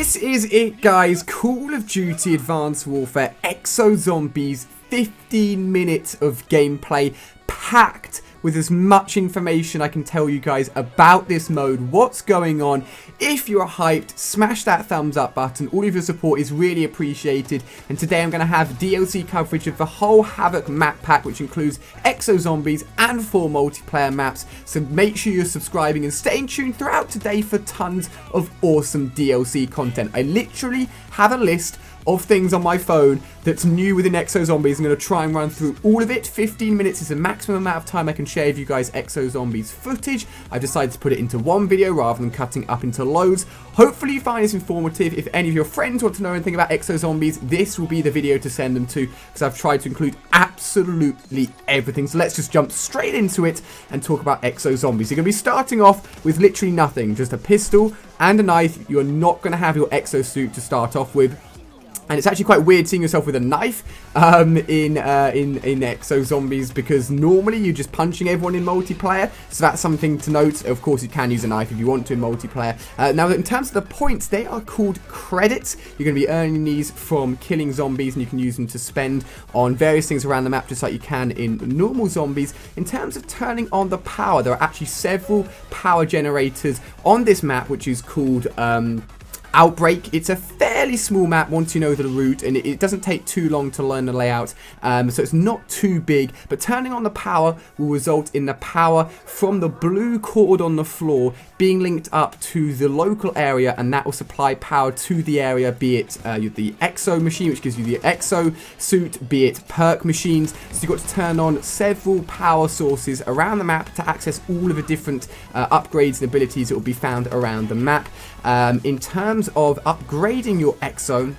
This is it, guys. Call of Duty Advanced Warfare Exo Zombies, 15 minutes of gameplay packed with as much information I can tell you guys about this mode, what's going on. If you're hyped, smash that thumbs up button. All of your support is really appreciated. And today I'm going to have DLC coverage of the whole Havoc map pack, which includes Exo Zombies and 4 multiplayer maps. So make sure you're subscribing and staying tuned throughout today for tons of awesome DLC content. I literally have a list of things on my phone that's new within Exo Zombies. I'm going to try and run through all of it. 15 minutes is the maximum amount of time I can share with you guys Exo Zombies footage. I decided to put it into one video rather than cutting up into loads. Hopefully you find this informative. If any of your friends want to know anything about Exo Zombies, this will be the video to send them to, because I've tried to include absolutely everything. So let's just jump straight into it and talk about Exo Zombies. You're going to be starting off with literally nothing, just a pistol and a knife. You're not going to have your Exo suit to start off with. And it's actually quite weird seeing yourself with a knife in Exo Zombies, because normally you're just punching everyone in multiplayer. So that's something to note. Of course, you can use a knife if you want to in multiplayer. Now, in terms of the points, they are called credits. You're going to be earning these from killing zombies, and you can use them to spend on various things around the map, just like you can in normal zombies. In terms of turning on the power, there are actually several power generators on this map, which is called Outbreak. It's a fairly small map once you know the route, and it doesn't take too long to learn the layout, so it's not too big. But turning on the power will result in the power from the blue cord on the floor being linked up to the local area, and that will supply power to the area, be it the Exo machine, which gives you the Exo suit, be it perk machines. So you've got to turn on several power sources around the map to access all of the different upgrades and abilities that will be found around the map. In terms of upgrading your Exo,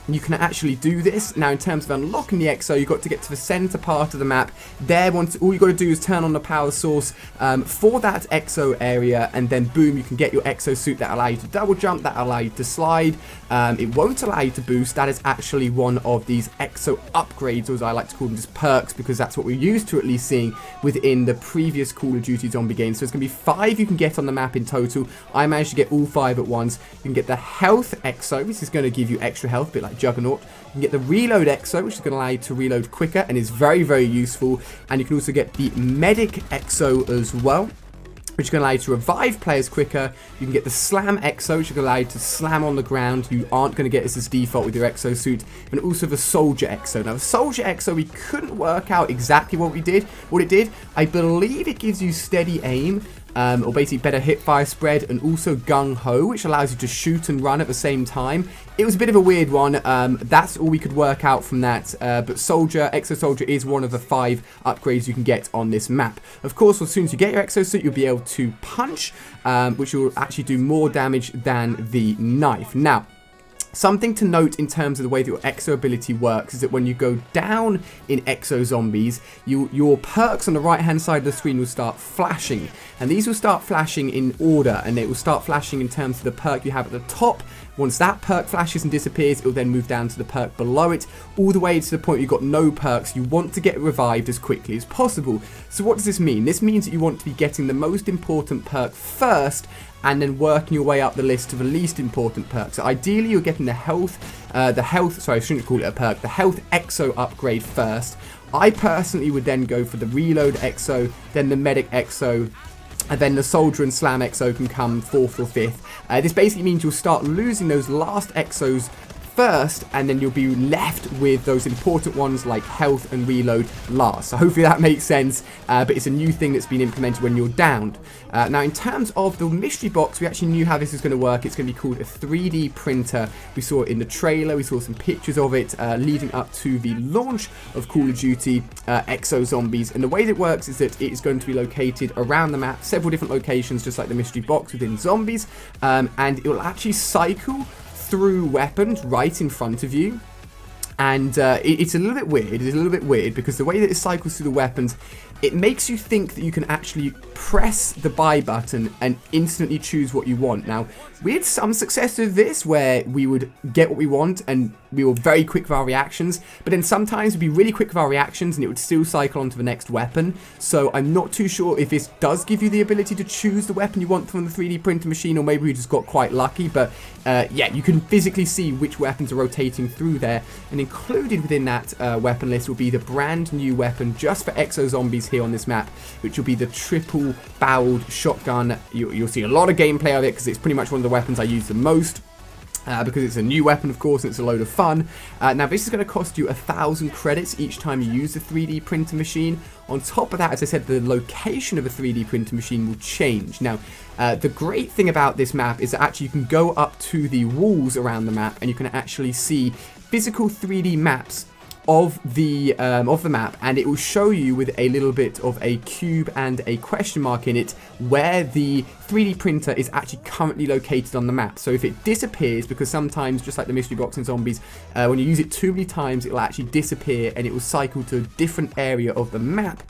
you can actually do this. Now, in terms of unlocking the Exo, you've got to get to the center part of the map. There, once all you've got to do is turn on the power source for that Exo area, and then boom, you can get your Exo suit that allow you to double jump, that allow you to slide. It won't allow you to boost. That is actually one of these Exo upgrades, or as I like to call them, just perks, because that's what we're used to at least seeing within the previous Call of Duty zombie games. So it's going to be 5 you can get on the map in total. I managed to get all 5 at once. You can get the Health Exo. This is going to give you extra health, a bit like Juggernaut. You can get the Reload Exo, which is going to allow you to reload quicker and is very, very useful. And you can also get the Medic Exo as well, which is going to allow you to revive players quicker. You can get the Slam Exo, which is going to allow you to slam on the ground. You aren't going to get this as default with your Exo suit. And also the Soldier Exo. Now, the Soldier Exo, we couldn't work out exactly what it did. I believe it gives you steady aim, or basically better hip fire spread, and also Gung Ho, which allows you to shoot and run at the same time. It was a bit of a weird one. That's all we could work out from that. But Exo Soldier is one of the 5 upgrades you can get on this map. Of course, as soon as you get your Exo suit, you'll be able to punch, which will actually do more damage than the knife. Now, something to note in terms of the way that your Exo ability works is that when you go down in Exo Zombies, your perks on the right hand side of the screen will start flashing, and these will start flashing in order, and it will start flashing in terms of the perk you have at the top. Once that perk flashes and disappears, it will then move down to the perk below it, all the way to the point you've got no perks. You want to get revived as quickly as possible. So what does this mean? This means that you want to be getting the most important perk first, and then working your way up the list to the least important perks. So ideally, you're getting the health, sorry, I shouldn't call it a perk, the Health Exo upgrade first. I personally would then go for the Reload Exo, then the Medic Exo, and then the Soldier and Slam Exo can come 4th or 5th. This basically means you'll start losing those last Exos first, and then you'll be left with those important ones like Health and Reload last. So hopefully that makes sense, but it's a new thing that's been implemented when you're downed. Now, in terms of the mystery box, we actually knew how this is going to work. It's going to be called a 3D printer. We saw it in the trailer. We saw some pictures of it leading up to the launch of Call of Duty Exo Zombies. And the way that it works is that it is going to be located around the map, several different locations, just like the mystery box within Zombies, and it will actually cycle through weapons right in front of you. And it's a little bit weird. It's a little bit weird because the way that it cycles through the weapons, it makes you think that you can actually press the buy button and instantly choose what you want. Now, we had some success with this where we would get what we want and we were very quick with our reactions, but then sometimes we'd be really quick with our reactions and it would still cycle onto the next weapon. So I'm not too sure if this does give you the ability to choose the weapon you want from the 3D printer machine, or maybe we just got quite lucky. But yeah, you can physically see which weapons are rotating through there, and included within that weapon list will be the brand new weapon just for Exo Zombies here on this map, which will be the triple barreled shotgun. You'll see a lot of gameplay of it because it's pretty much one of the weapons I use the most. Because it's a new weapon, of course, and it's a load of fun. Now, this is going to cost you 1,000 credits each time you use the 3D printer machine. On top of that, as I said, the location of a 3D printer machine will change. Now, the great thing about this map is that actually you can go up to the walls around the map, and you can actually see physical 3D maps of the map, and it will show you with a little bit of a cube and a question mark in it where the 3D printer is actually currently located on the map. So if it disappears, because sometimes, just like the mystery box in Zombies, when you use it too many times, it will actually disappear and it will cycle to a different area of the map.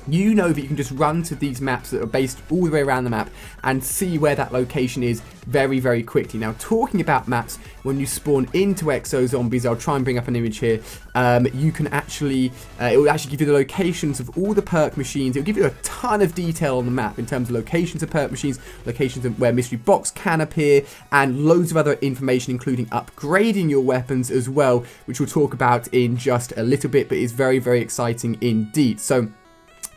You know that you can just run to these maps that are based all the way around the map and see where that location is very, very quickly. Now, talking about maps, when you spawn into Exo Zombies, I'll try and bring up an image here, you can actually, it will actually give you the locations of all the perk machines. It will give you a ton of detail on the map in terms of locations of perk machines, locations of where mystery box can appear, and loads of other information, including upgrading your weapons as well, which we'll talk about in just a little bit, but is very, very exciting indeed. So,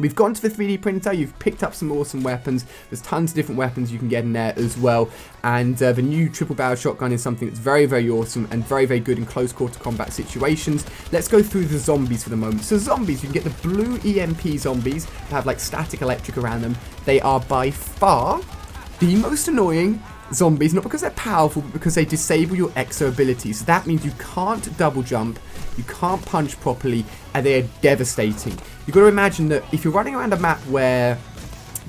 we've gone to the 3D printer, you've picked up some awesome weapons, there's tons of different weapons you can get in there as well, and the new triple barrel shotgun is something that's very, very awesome and very, very good in close quarter combat situations. Let's go through the zombies for the moment. So zombies, you can get the blue EMP zombies that have like static electric around them. They are by far the most annoying zombies, not because they're powerful, but because they disable your exo abilities. So that means you can't double jump, you can't punch properly, and they are devastating. You've got to imagine that if you're running around a map where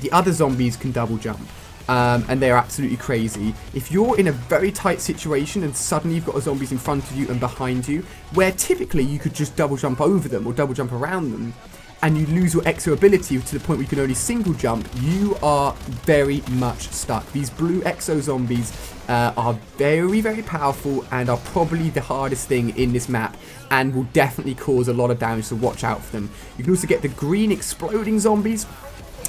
the other zombies can double jump, and they're absolutely crazy, if you're in a very tight situation and suddenly you've got zombies in front of you and behind you, where typically you could just double jump over them or double jump around them, and you lose your exo ability to the point where you can only single jump, you are very much stuck. These blue exo zombies are very, very powerful and are probably the hardest thing in this map and will definitely cause a lot of damage, so watch out for them. You can also get the green exploding zombies.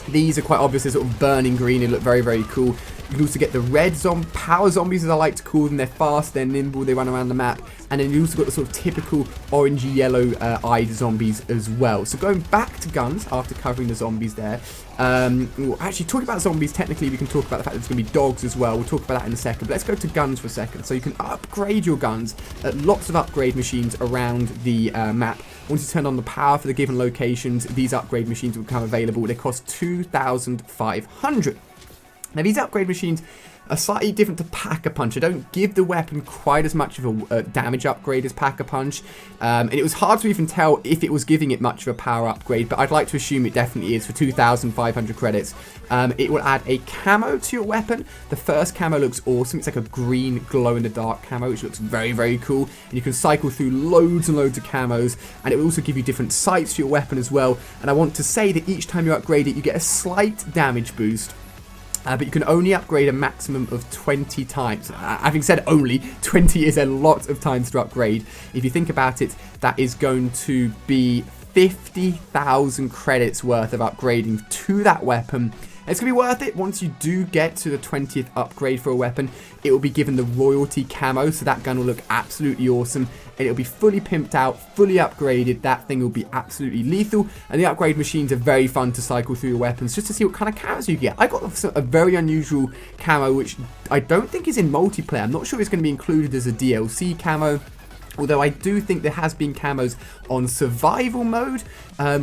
These are quite obvious, they're sort of burning green, they look very, very cool. You can also get the red power zombies, as I like to call them. They're fast, they're nimble, they run around the map. And then you also got the sort of typical orangey yellow eyed zombies as well. So going back to guns after covering the zombies there. Actually, talking about zombies, technically we can talk about the fact that there's going to be dogs as well. We'll talk about that in a second. But let's go to guns for a second. So you can upgrade your guns at lots of upgrade machines around the map. Once you turn on the power for the given locations, these upgrade machines will become available. They cost 2,500. Now, these upgrade machines are slightly different to Pack-a-Punch. They don't give the weapon quite as much of a damage upgrade as Pack-a-Punch. And it was hard to even tell if it was giving it much of a power upgrade, but I'd like to assume it definitely is for 2,500 credits. It will add a camo to your weapon. The first camo looks awesome. It's like a green glow-in-the-dark camo, which looks very, very cool. And you can cycle through loads and loads of camos, and it will also give you different sights for your weapon as well. And I want to say that each time you upgrade it, you get a slight damage boost. But you can only upgrade a maximum of 20 times. Having said only, 20 is a lot of times to upgrade. If you think about it, that is going to be 50,000 credits worth of upgrading to that weapon. And it's going to be worth it once you do get to the 20th upgrade for a weapon. It will be given the royalty camo, so that gun will look absolutely awesome. And it'll be fully pimped out, fully upgraded. That thing will be absolutely lethal. And the upgrade machines are very fun to cycle through your weapons just to see what kind of camos you get. I got a very unusual camo, which I don't think is in multiplayer. I'm not sure it's going to be included as a DLC camo. Although I do think there has been camos on survival mode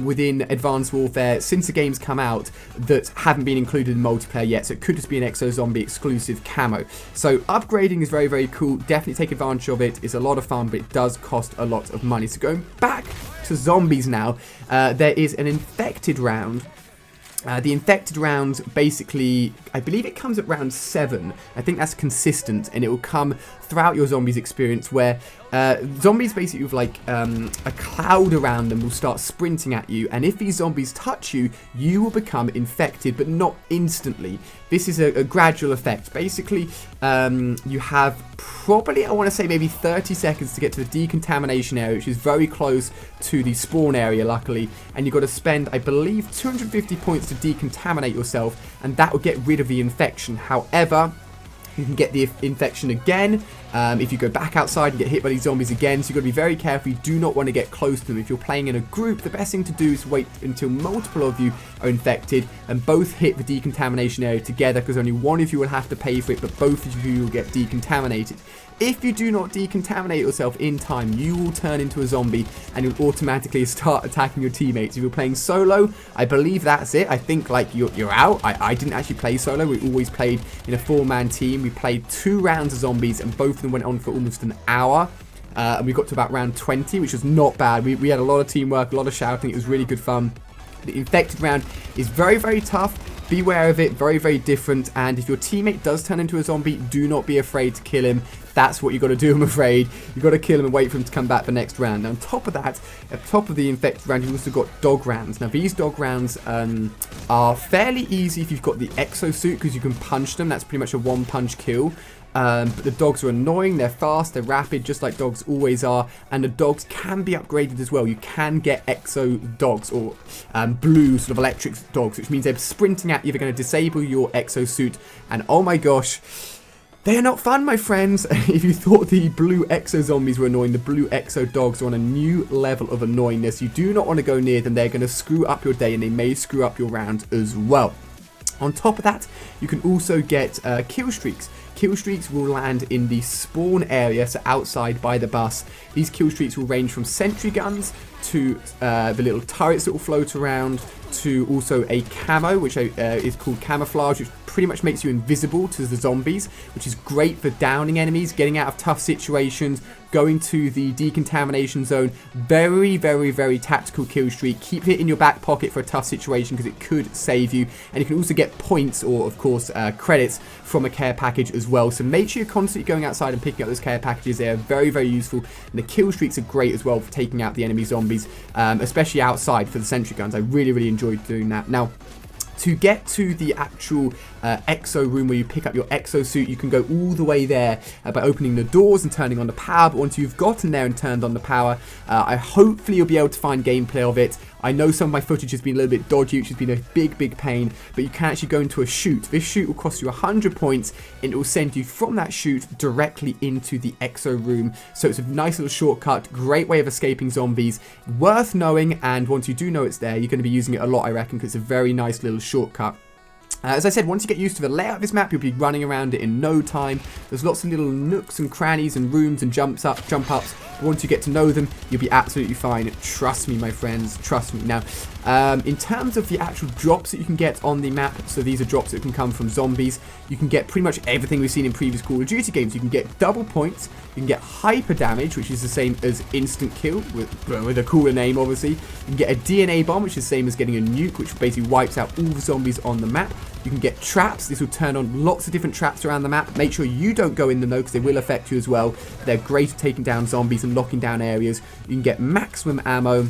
within Advanced Warfare since the game's come out that haven't been included in multiplayer yet. So it could just be an Exo Zombie exclusive camo. So upgrading is very, very cool. Definitely take advantage of it. It's a lot of fun, but it does cost a lot of money. So going back to zombies now, there is an infected round The infected round, basically, I believe it comes at round 7. I think that's consistent, and it will come throughout your zombies experience, where zombies basically with like a cloud around them will start sprinting at you, and if these zombies touch you, you will become infected, but not instantly. This is a gradual effect. Basically, you have probably, I want to say maybe 30 seconds to get to the decontamination area, which is very close to the spawn area, luckily, and you've got to spend, I believe, 250 points to decontaminate yourself, and that will get rid of the infection. However, you can get the infection again if you go back outside and get hit by these zombies again, so you've got to be very careful. You do not want to get close to them. If you're playing in a group, the best thing to do is wait until multiple of you are infected and both hit the decontamination area together, because only one of you will have to pay for it, but both of you will get decontaminated. If you do not decontaminate yourself in time, you will turn into a zombie and you'll automatically start attacking your teammates. If you're playing solo, I believe that's it. I think like you're out. I didn't actually play solo. We always played in a 4-man team. We played 2 rounds of zombies and both of them went on for almost an hour. And we got to about round 20, which was not bad. We had a lot of teamwork, a lot of shouting. It was really good fun. The infected round is very, very tough. Beware of it. Very, very different. And if your teammate does turn into a zombie, do not be afraid to kill him. That's what you got to do, I'm afraid. You've got to kill him and wait for him to come back for next round. Now, on top of that, at the top of the infected round, you've also got dog rounds. Now, these dog rounds are fairly easy if you've got the exo suit, because you can punch them. That's pretty much a one-punch kill. But the dogs are annoying, they're fast, they're rapid, just like dogs always are, and the dogs can be upgraded as well. You can get exo dogs, or blue sort of electric dogs, which means they're sprinting at you, they're going to disable your exo suit, and oh my gosh, they are not fun, my friends. If you thought the blue exo zombies were annoying, the blue exo dogs are on a new level of annoyingness. You do not want to go near them, they're going to screw up your day, and they may screw up your round as well. On top of that, you can also get kill streaks. Kill streaks will land in the spawn area, so outside by the bus. These kill streaks will range from sentry guns to the little turrets that will float around, to also a camo, which is called camouflage, which pretty much makes you invisible to the zombies, which is great for downing enemies, getting out of tough situations, going to the decontamination zone. Very, very, very tactical kill streak. Keep it in your back pocket for a tough situation, because it could save you. And you can also get points, or of course credits, from a care package as well. So make sure you're constantly going outside and picking up those care packages. They are very, very useful. And the kill streaks are great as well for taking out the enemy zombies, especially outside for the sentry guns. I really, really enjoyed doing that. Now, to get to the actual exo room where you pick up your exo suit, you can go all the way there by opening the doors and turning on the power. But once you've gotten there and turned on the power, hopefully you'll be able to find gameplay of it. I know some of my footage has been a little bit dodgy, which has been a big, big pain, but you can actually go into a chute. This chute will cost you 100 points, and it will send you from that chute directly into the exo room. So it's a nice little shortcut, great way of escaping zombies, worth knowing, and once you do know it's there, you're going to be using it a lot, I reckon, because it's a very nice little shortcut. As I said, once you get used to the layout of this map, you'll be running around it in no time. There's lots of little nooks and crannies and rooms and jump ups. But once you get to know them, you'll be absolutely fine. Trust me, my friends. Trust me. Now, in terms of the actual drops that you can get on the map, so these are drops that can come from zombies. You can get pretty much everything we've seen in previous Call of Duty games. You can get double points. You can get hyper damage, which is the same as instant kill, with a cooler name, obviously. You can get a DNA bomb, which is the same as getting a nuke, which basically wipes out all the zombies on the map. You can get traps. This will turn on lots of different traps around the map. Make sure you don't go in them though, because they will affect you as well. They're great at taking down zombies and locking down areas. You can get maximum ammo.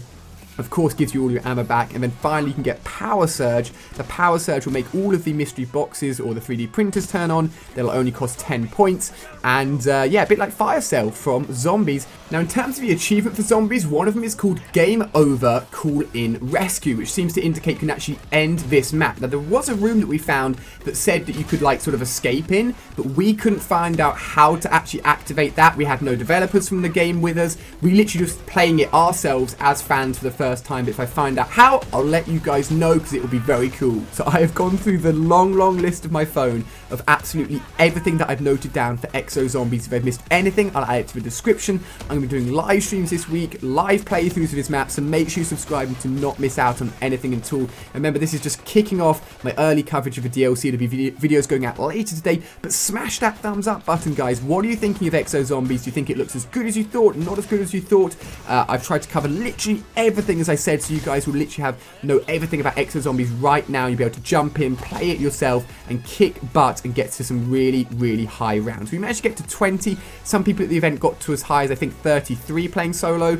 Of course, gives you all your ammo back. And then finally, you can get Power Surge. The Power Surge will make all of the mystery boxes or the 3D printers turn on. They'll only cost 10 points. And yeah, a bit like Fire Sale from Zombies. Now, in terms of the achievement for Zombies, one of them is called Game Over Call In Rescue, which seems to indicate you can actually end this map. Now, there was a room that we found that said that you could like sort of escape in, but we couldn't find out how to actually activate that. We had no developers from the game with us. We literally just playing it ourselves as fans for the first time. But if I find out how, I'll let you guys know, because it will be very cool. So I have gone through the long list of my phone of absolutely everything that I've noted down for Exo Zombies. If I've missed anything, I'll add it to the description. I'm going to be doing live streams this week, live playthroughs of this map, so make sure you subscribe to not miss out on anything at all. And remember, this is just kicking off my early coverage of the DLC. There'll be videos going out later today, but smash that thumbs up button, guys. What are you thinking of Exo Zombies? Do you think it looks as good as you thought? Not as good as you thought? I've tried to cover literally everything thing, as I said, so you guys will literally know everything about Exo Zombies right now. You'll be able to jump in, play it yourself, and kick butt and get to some really, really high rounds. We managed to get to 20. Some people at the event got to as high as, I think, 33 playing solo.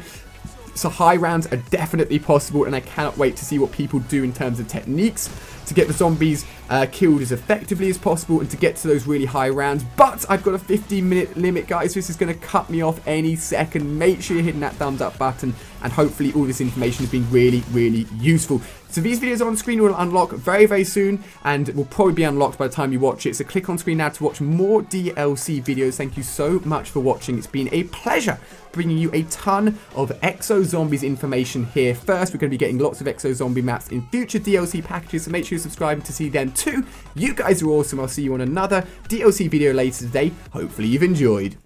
So high rounds are definitely possible, and I cannot wait to see what people do in terms of techniques to get the zombies killed as effectively as possible and to get to those really high rounds. But I've got a 15-minute limit, guys. This is going to cut me off any second. Make sure you're hitting that thumbs up button, and hopefully all this information has been really, really useful. So these videos on screen will unlock very, very soon, and will probably be unlocked by the time you watch it. So click on screen now to watch more DLC videos. Thank you so much for watching. It's been a pleasure bringing you a ton of Exo Zombies information here. First, we're going to be getting lots of Exo Zombie maps in future DLC packages, so make sure you're subscribing to see them too. You guys are awesome. I'll see you on another DLC video later today. Hopefully you've enjoyed.